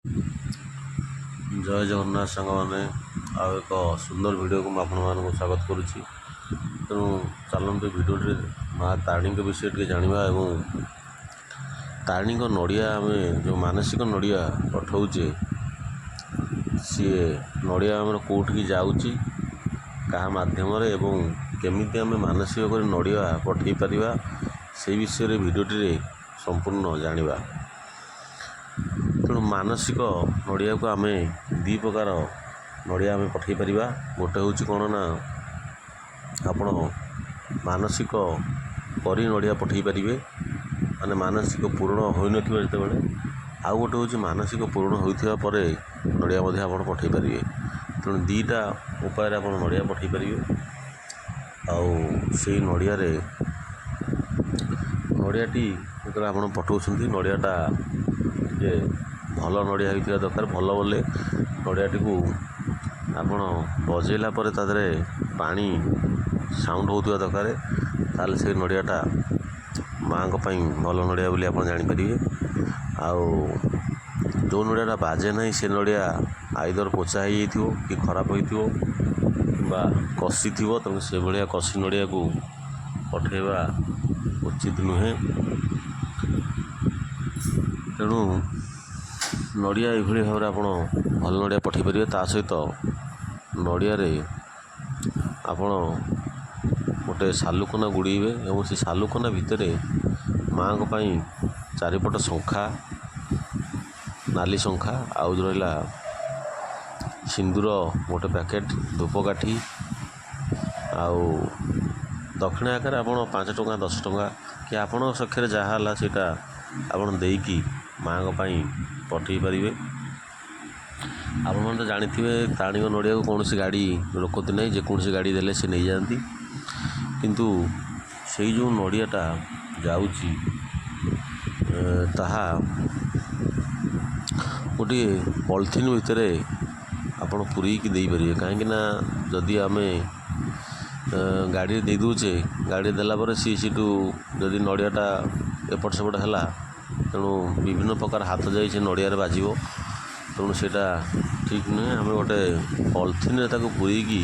जय जगन्नाथ सांग मैंने आउ एक सुंदर वीडियो को आपको स्वागत करुच्ची। तेणु चलते भिडियो माँ तारिणी विषय टे जाना और तारिणी नड़िया आम जो मानसिक नड़िया पठाऊे सी नड़िया आम कौटिकी जाऊँगी क्या मध्यम केमी आम मानसिक कर नड़िया पठे पार से विषय भिडियोटी संपूर्ण जाना। तेणु मानसिक नड़िया को आम दी प्रकार नड़िया आम पठे पार। गोटे हूँ कौन ना आपण मानसिक परी नड़िया पठे पारे माने मानसिक पूर्ण हो नतबे आउ गोटे हूँ मानसिक पूर्ण होता नड़िया आप पठे पारे। तेणु दीटा उपाय आप नड़िया पठे पारे। आई नड़िया नड़ियाटी जो आप पठाऊँ नड़ियाटा टे भल नड़िया होता दरकार। भल बोले नड़ियाटी को आपण बजेला तादे पानी साउंड होता दरकार ताल से नड़ियाटा माँ भल नड़िया बोली आप जापर। आउ जो नड़ियाटा बाजे ना से नड़िया आईदर पोचा हो कि खराब हो कषि थी तेणु से भाया कषि नड़िया को पठेवा उचित नुहे। तेणु नड़िया ये भाव आप भल नड़िया पठे पारे। ता सहित नड़िया आपण गोटे सालुकना गुड़े और से सालुकना भितर माँ चारिपट शंखा नाली शंखा आउ रहा सिंदूर गोटे पैकेट धूपकाठी आउ दक्षिण आकार आप 5 टंका 10 टंका कि आपण सखर जहाँ सेटा आपड़ देकी माँ पठे पारे। आपण तो जाथे तारिणी नड़िया को कौन गाड़ी रोकती ना जेकोसी गाड़ी देले से नहीं जाती किंतु से जो नड़ियाटा जाऊँगी ताहा गोटे पॉलिथिन भितर आपण पूरीकी दे पारे। कहीं जदि आम गाड़ी दे दूचे गाड़ी देला सी सीटू जदि नड़ियाटा एपट सेपट है तेणु विभिन्न प्रकार हाथ जाए नड़िया बाजिब तेणु सेटा ठीक नुहे। आम गोटे पॉलिथिन पूरीकी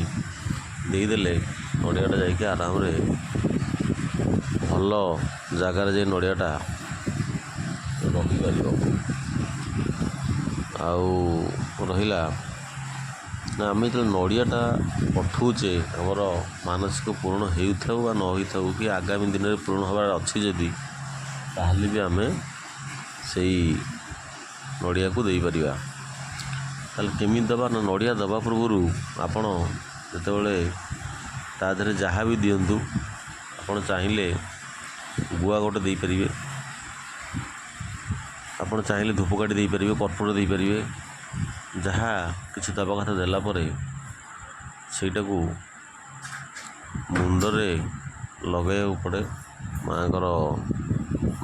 देदेले नड़ियाटा जाकि आराम भल जगार जाए नड़ियाटा रहीपर। आउ रहिला ना आम जो नड़ियाटा पठाऊे आमर मानसिक पूर्ण हो न हो कि आगामी दिन में पूर्ण हबार अच्छी जदि ताहले भी आम से नड़िया को दे पारिबा। ताल केमी दबा ना नड़िया दबा पूर्व आपण जितेबाला ता देहरे जहाँ भी दिंतु आपण चाहिए गुआ गोटे दे पारिबे आपण चाहिए धूपकाठी दे पारिबे कर्पूर दे पारिबे जहाँ किसी दबा कथा देला परे सेटा को मुंडरे लगे पड़े माँकर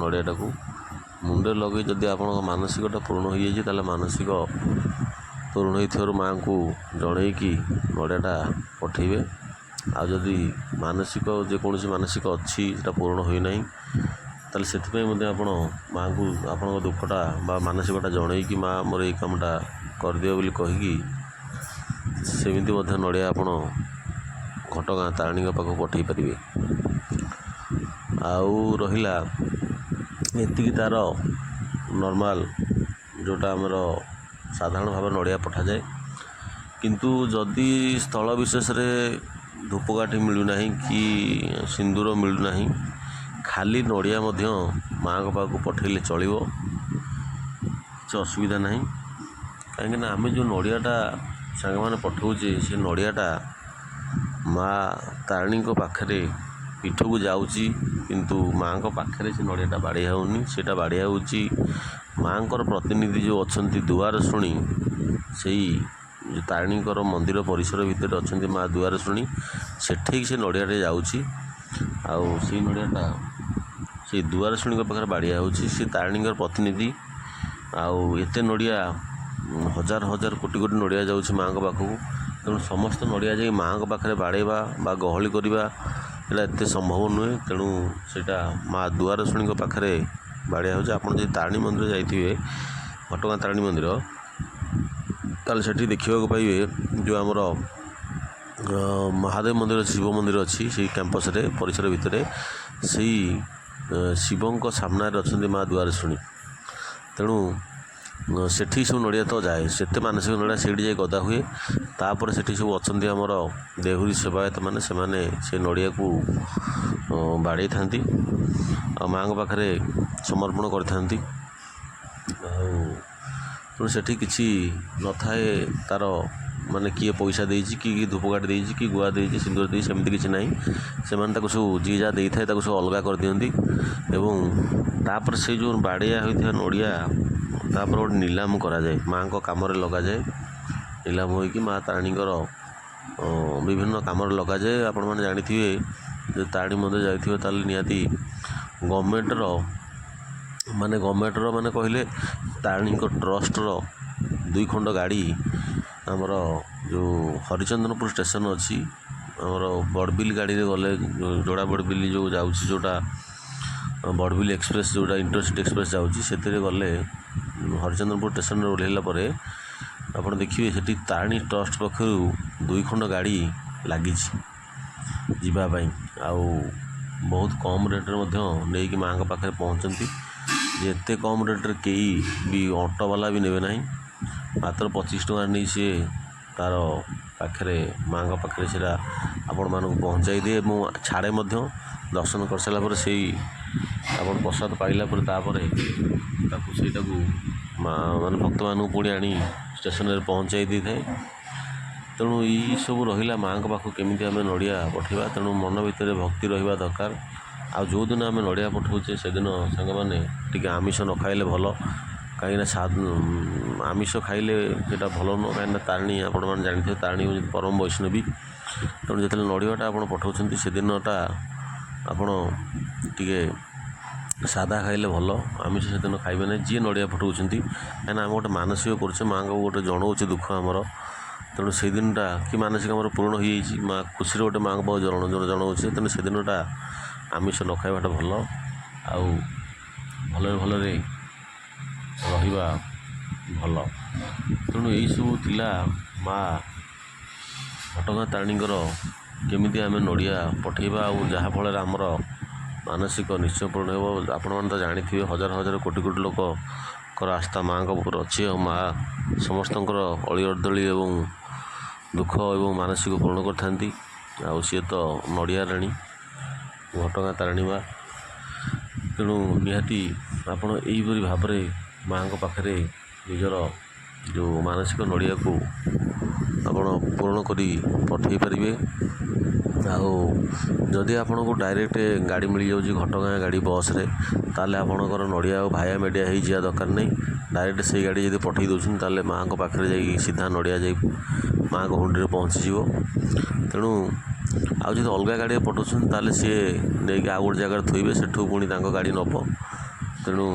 नड़ियाटा को मुंडे लगे जदि आप मानसिकटा पूर्ण हो जाए मानसिक पूर्ण हो माँ को जड़े कि नड़ियाटा पठेबे। आ जदि मानसिक जेकोसी मानसिक अच्छी पूर्ण होना ताल से आपण माँ को आपण दुखटा बा मानसिकटा जड़े कि माँ मोर ये कामटा कर दियो बोली कहीकि सेमिति नड़िया आपण घटगाँ तारिणी पाखक पठे पारे। आउ रहिला एतिकी तार नॉर्मल जोटा आमर साधारण भाव नड़िया पठा जाए किंतु जदि स्थल विशेष रे धूपकाठी मिलूना कि सिंदूर मिलूना खाली नड़िया माँ पाखक पठेले चलो किसी असुविधा नहीं। कहीं आम जो नड़ियाटा सांग मैंने पठाऊे से नड़ियाटा माँ तारिणी पाखे पीठ को जाऊँगी किंतु माँ पाखे से नड़ियाटा बाड़िया होनी सेटा बाड़िया होची माँ प्रतिनिधि जो अच्छा दुआर शुणी से तारिणी मंदिर परिसर भितर अच्छा माँ दुआर शुणी सेठे से नड़ियाटे जाऊँगी आउ से नड़ियाटा से दुआर शुणी पाखे बाड़िया होची से तारिणी प्रतिनिधि आउ एते नड़िया हजार हजार कोटी कोटी नड़िया जाऊँगी माँ पाखक। तेणु समस्त नड़िया जाए माँ पाखे बाड़ेबा बा गहली करवा एटा एते संभव नुहे। तेणु सेटा माँ दुआर शुणी पाखे बाड़िया हो। आप तारिणी मंदिर जाइए घटगाँ तारिणी मंदिर ତାହେଲେ ସେଠି ଦେଖିବାକୁ ପାଇବେ ଯେଉଁ ଆମର ମହାଦେବ ମନ୍ଦିର ଅଛି, ଶିବ ମନ୍ଦିର ଅଛି, ସେଇ କ୍ୟାମ୍ପସରେ ପରିସର ଭିତରେ ସେଇ ଶିବଙ୍କ ସାମ୍ନାରେ ଅଛନ୍ତି ମା ଦୁଆରଶୁଣୀ। ତେଣୁ ସେଠି ସବୁ ନଡ଼ିଆ ତ ଯାଏ, ସେତେ ମାନସିକ ନଡ଼ିଆ ସେଇଠି ଯାଇ ଗଦା ହୁଏ। ତାପରେ ସେଠି ସବୁ ଅଛନ୍ତି ଆମର ଦେହୁରୀ ସେବାୟତ ମାନେ, ସେମାନେ ସେ ନଡ଼ିଆକୁ ବାଡ଼େଇଥାନ୍ତି ଆଉ ମାଆଙ୍କ ପାଖରେ ସମର୍ପଣ କରିଥାନ୍ତି। ଆଉ ତେଣୁ ସେଠି କିଛି ନଥାଏ ତା'ର ମାନେ କିଏ ପଇସା ଦେଇଛି, କି ଧୂପକାଠି ଦେଇଛି, କି ଗୁଆ ଦେଇଛି, ସିନ୍ଦୁର ଦେଇଛି, ସେମିତି କିଛି ନାହିଁ। ସେମାନେ ତାକୁ ସବୁ ଯିଏ ଯାହା ଦେଇଥାଏ ତାକୁ ସବୁ ଅଲଗା କରିଦିଅନ୍ତି ଏବଂ ତାପରେ ସେଇ ଯେଉଁ ବାଡ଼େୟା ହୋଇଥିବା ନଡ଼ିଆ ତାପରେ ଗୋଟେ ନିଲାମ କରାଯାଏ, ମାଆଙ୍କ କାମରେ ଲଗାଯାଏ। ନିଲାମ ହୋଇକି ମା ତାରିଣୀଙ୍କର ବିଭିନ୍ନ କାମରେ ଲଗାଯାଏ। ଆପଣମାନେ ଜାଣିଥିବେ ଯେ ତାରିଣୀ ମନ୍ଦିର ଯାଇଥିବେ ତାହେଲେ ନିହାତି ଗଭର୍ଣ୍ଣମେଣ୍ଟର ମାନେ କହିଲେ ତାରିଣୀଙ୍କ ଟ୍ରଷ୍ଟର 2 ଖଣ୍ଡ ଗାଡ଼ି ଆମର ଯେଉଁ ହରିଚନ୍ଦ୍ରପୁର ଷ୍ଟେସନ୍ ଅଛି, ଆମର ବଡ଼ବିଲ୍ ଗାଡ଼ିରେ ଗଲେ ଯୋଡ଼ା ବଡ଼ବିଲ୍ ଯେଉଁ ଯାଉଛି, ଯେଉଁଟା ବଡ଼ବିଲ୍ ଏକ୍ସପ୍ରେସ୍, ଯେଉଁଟା ଇଣ୍ଟରସିଟି ଏକ୍ସପ୍ରେସ୍ ଯାଉଛି, ସେଥିରେ ଗଲେ ହରିଚନ୍ଦ୍ରପୁର ଷ୍ଟେସନରେ ଓହ୍ଲାଇଲା ପରେ ଆପଣ ଦେଖିବେ ସେଠି ତାରିଣୀ ଟ୍ରଷ୍ଟ ପକ୍ଷରୁ 2 ଖଣ୍ଡ ଗାଡ଼ି ଲାଗିଛି ଯିବା ପାଇଁ। ଆଉ ବହୁତ କମ୍ ରେଟ୍ରେ ମଧ୍ୟ ନେଇକି ମାଆଙ୍କ ପାଖରେ ପହଞ୍ଚନ୍ତି। ଯେ ଏତେ କମ୍ ରେଟ୍ରେ କେହି ବି ଅଟୋବାଲା ବି ନେବେ ନାହିଁ, ମାତ୍ର 25 ଟଙ୍କା ନେଇ ସିଏ ତା'ର ପାଖରେ ମାଆଙ୍କ ପାଖରେ ସେଇଟା ଆପଣମାନଙ୍କୁ ପହଞ୍ଚାଇ ଦିଏ ଏବଂ ଛାଡ଼େ ମଧ୍ୟ। ଦର୍ଶନ କରିସାରିଲା ପରେ ସେଇ ଆପଣ ପ୍ରସାଦ ପାଇଲା ପରେ ତାପରେ ତାକୁ ସେଇଟାକୁ ମାନେ ଭକ୍ତମାନଙ୍କୁ ପୁଣି ଆଣି ଷ୍ଟେସନରେ ପହଞ୍ଚାଇ ଦେଇଥାଏ। ତେଣୁ ଏଇସବୁ ରହିଲା ମାଆଙ୍କ ପାଖକୁ କେମିତି ଆମେ ନଡ଼ିଆ ପଠାଇବା। ତେଣୁ ମନ ଭିତରେ ଭକ୍ତି ରହିବା ଦରକାର। ଆଉ ଯେଉଁଦିନ ଆମେ ନଡ଼ିଆ ପଠାଉଛେ ସେଦିନ ସାଙ୍ଗମାନେ ଟିକେ ଆମିଷ ନ ଖାଇଲେ ଭଲ, କାହିଁକିନା ଆମିଷ ଖାଇଲେ ସେଇଟା ଭଲ ନୁହଁ। କାହିଁକିନା ତାରିଣୀ ଆପଣମାନେ ଜାଣିଥିବେ ତାରିଣୀ ହେଉଛି ପରମ ବୈଷ୍ଣବୀ। ତେଣୁ ଯେତେବେଳେ ନଡ଼ିଆଟା ଆପଣ ପଠାଉଛନ୍ତି ସେଦିନଟା ଆପଣ ଟିକେ ସାଧା ଖାଇଲେ ଭଲ, ଆମିଷ ସେଦିନ ଖାଇବେ ନାହିଁ ଯିଏ ନଡ଼ିଆ ପଠାଉଛନ୍ତି। କାହିଁକିନା ଆମେ ଗୋଟେ ମାନସିକ କରୁଛେ, ମାଆଙ୍କୁ ଗୋଟେ ଜଣାଉଛେ ଦୁଃଖ ଆମର। ତେଣୁ ସେଦିନଟା କି ମାନସିକ ଆମର ପୂରଣ ହୋଇଯାଇଛି, ମା ଖୁସିରେ ଗୋଟେ ମାଆଙ୍କ ପାଖକୁ ଜଣାଉଛେ। ତେଣୁ ସେଦିନଟା ଆମିଷ ନ ଖାଇବାଟା ଭଲ। ଆଉ ଭଲରେ ରହିବା ଭଲ। ତେଣୁ ଏଇସବୁ ଥିଲା ମା ଘଟଗାଁ ତାରିଣୀଙ୍କର କେମିତି ଆମେ ନଡ଼ିଆ ପଠାଇବା ଆଉ ଯାହାଫଳରେ ଆମର ମାନସିକ ନିଶ୍ଚୟ ପୂରଣ ହେବ। ଆପଣମାନେ ତ ଜାଣିଥିବେ ହଜାର ହଜାର କୋଟି କୋଟି ଲୋକଙ୍କର ଆସ୍ଥା ମାଆଙ୍କ ଉପରେ ଅଛି। ଆଉ ମା ସମସ୍ତଙ୍କର ଅଳି ଅର୍ଦ୍ଦଳି ଏବଂ ଦୁଃଖ ଏବଂ ମାନସିକ ପୂରଣ କରିଥାନ୍ତି। ଆଉ ସିଏ ତ ନଡ଼ିଆ ରାଣୀ ଘଟଗାଁ ତାରିଣୀ ମା। ତେଣୁ ନିହାତି ଆପଣ ଏହିପରି ଭାବରେ ମାଆଙ୍କ ପାଖରେ ନିଜର ଯେଉଁ ମାନସିକ ନଡ଼ିଆକୁ ଆପଣ ପୂରଣ କରି ପଠାଇ ପାରିବେ। ଆଉ ଯଦି ଆପଣଙ୍କୁ ଡାଇରେକ୍ଟ ଗାଡ଼ି ମିଳିଯାଉଛି ଘଟଗାଁ ଗାଡ଼ି ବସ୍ରେ, ତାହେଲେ ଆପଣଙ୍କର ନଡ଼ିଆ ଆଉ ଭାୟା ମେଡ଼ିଆ ହେଇଯିବା ଦରକାର ନାହିଁ। ଡାଇରେକ୍ଟ ସେଇ ଗାଡ଼ି ଯଦି ପଠାଇ ଦେଉଛନ୍ତି ତାହେଲେ ମାଆଙ୍କ ପାଖରେ ଯାଇକି ସିଧା ନଡ଼ିଆ ଯାଇ ମାଆଙ୍କ ହୁଣ୍ଡିରେ ପହଞ୍ଚିଯିବ। ତେଣୁ ଆଉ ଯଦି ଅଲଗା ଗାଡ଼ିରେ ପଠାଉଛନ୍ତି ତାହେଲେ ସିଏ ନେଇକି ଆଉ ଗୋଟେ ଜାଗାରେ ଥୋଇବେ, ସେଠୁ ପୁଣି ତାଙ୍କ ଗାଡ଼ି ନେବ। ତେଣୁ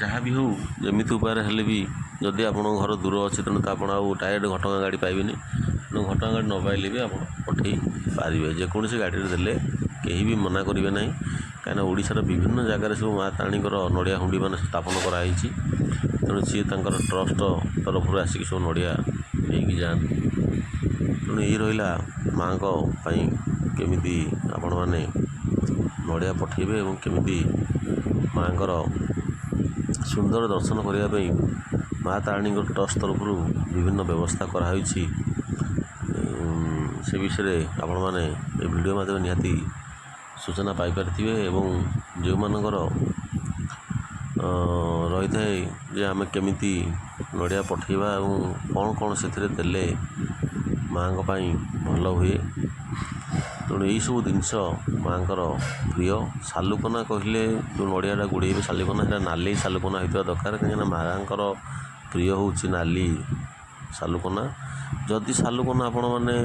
ଯାହା ବି ହେଉ ଯେମିତି ଉପାୟରେ ହେଲେ ବି ଯଦି ଆପଣଙ୍କ ଘର ଦୂର ଅଛି ତେଣୁ ତ ଆପଣ ଆଉ ଡାଇରେକ୍ଟ ଘଟଗାଁ ଗାଡ଼ି ପାଇବେନି। ତେଣୁ ଘଟଗାଁ ଗାଡ଼ି ନ ପାଇଲେ ବି ଆପଣ ପଠାଇ ପାରିବେ, ଯେକୌଣସି ଗାଡ଼ିରେ ଦେଲେ କେହି ବି ମନା କରିବେ ନାହିଁ। କାହିଁକିନା ଓଡ଼ିଶାର ବିଭିନ୍ନ ଜାଗାରେ ସବୁ ମା ତାରିଣୀଙ୍କର ନଡ଼ିଆ ହୁଣ୍ଡି ମାନେ ସ୍ଥାପନ କରାହେଇଛି। ତେଣୁ ସିଏ ତାଙ୍କର ଟ୍ରଷ୍ଟ ତରଫରୁ ଆସିକି ସବୁ ନଡ଼ିଆ ନେଇକି ଯାଆନ୍ତି। ତେଣୁ ଏଇ ରହିଲା ମାଆଙ୍କ ପାଇଁ କେମିତି ଆପଣମାନେ ନଡ଼ିଆ ପଠାଇବେ ଏବଂ କେମିତି ମାଆଙ୍କର ସୁନ୍ଦର ଦର୍ଶନ କରିବା ପାଇଁ ମା ତାରିଣୀଙ୍କ ଟ୍ରଷ୍ଟ ତରଫରୁ ବିଭିନ୍ନ ବ୍ୟବସ୍ଥା କରାହୋଇଛି। ସେ ବିଷୟରେ ଆପଣମାନେ ଏ ଭିଡ଼ିଓ ମାଧ୍ୟମରେ ନିହାତି ସୂଚନା ପାଇପାରିଥିବେ। ଏବଂ ଯେଉଁମାନଙ୍କର ରହିଥାଏ ଯେ ଆମେ କେମିତି ନଡ଼ିଆ ପଠାଇବା ଏବଂ କ'ଣ ସେଥିରେ ଦେଲେ ମାଆଙ୍କ ପାଇଁ ଭଲ ହୁଏ। ତେଣୁ ଏଇସବୁ ଜିନିଷ ମାଆଙ୍କର ପ୍ରିୟ। ସାଲୁକନା କହିଲେ ଯେଉଁ ନଡ଼ିଆଟା ଗୁଡ଼େଇବେ ସାଲୁକନା, ସେଇଟା ନାଲି ସାଲୁକନା ହୋଇଥିବା ଦରକାର। କାହିଁକିନା ମାଆଙ୍କର ପ୍ରିୟ ହେଉଛି ନାଲି ସାଲୁକନା। ଯଦି ସାଲୁକନା ଆପଣମାନେ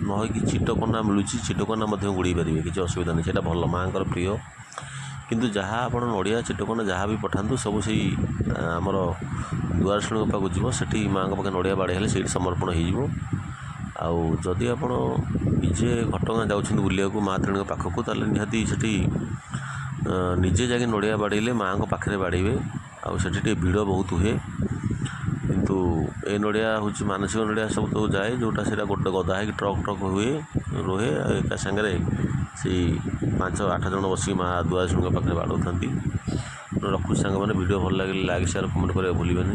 ନ ହେଇକି ଚିଟକନା ମିଳୁଛି, ଚିଟକନା ମଧ୍ୟ ଗୁଡ଼େଇ ପାରିବେ, କିଛି ଅସୁବିଧା ନାହିଁ, ସେଇଟା ଭଲ ମାଆଙ୍କର ପ୍ରିୟ। କିନ୍ତୁ ଯାହା ଆପଣ ନଡ଼ିଆ ଚିଟକନା ଯାହା ବି ପଠାନ୍ତୁ ସବୁ ସେଇ ଆମର ଦୁଆରଶୁଣୀଙ୍କ ପାଖକୁ ଯିବ। ସେଠି ମାଆଙ୍କ ପାଖରେ ନଡ଼ିଆ ବାଡ଼େଇ ହେଲେ ସେଇଠି ସମର୍ପଣ ହୋଇଯିବ। ଆଉ ଯଦି ଆପଣ ନିଜେ ଘଟଗାଁ ଯାଉଛନ୍ତି ବୁଲିବାକୁ ମା ତାରିଣୀଙ୍କ ପାଖକୁ, ତାହେଲେ ନିହାତି ସେଠି ନିଜେ ଯାଇକି ନଡ଼ିଆ ବାଡ଼େଇଲେ ମାଆଙ୍କ ପାଖରେ ବାଡ଼େଇବେ। ଆଉ ସେଠି ଟିକେ ଭିଡ଼ ବହୁତ ହୁଏ, କିନ୍ତୁ ଏ ନଡ଼ିଆ ହେଉଛି ମାନସିକ ନଡ଼ିଆ ସବୁ ତ ଯାଏ, ଯେଉଁଟା ସେଇଟା ଗୋଟେ ଗଦା ହେଇକି ଟ୍ରକ୍ ରୁହେ ଏକା ସାଙ୍ଗରେ ସେଇ 5-8 ଜଣ ବସିକି ମା' ଦୁଆଶୁଣୀଙ୍କ ପାଖରେ ବାଡ଼ଉଥାନ୍ତି। ରଖୁଛି ସାଙ୍ଗମାନେ, ଭିଡ଼ିଓ ଭଲ ଲାଗିଲେ ଲାଇକ୍ ସେୟାର କମେଣ୍ଟ କରିବାକୁ ଭୁଲିବେନି।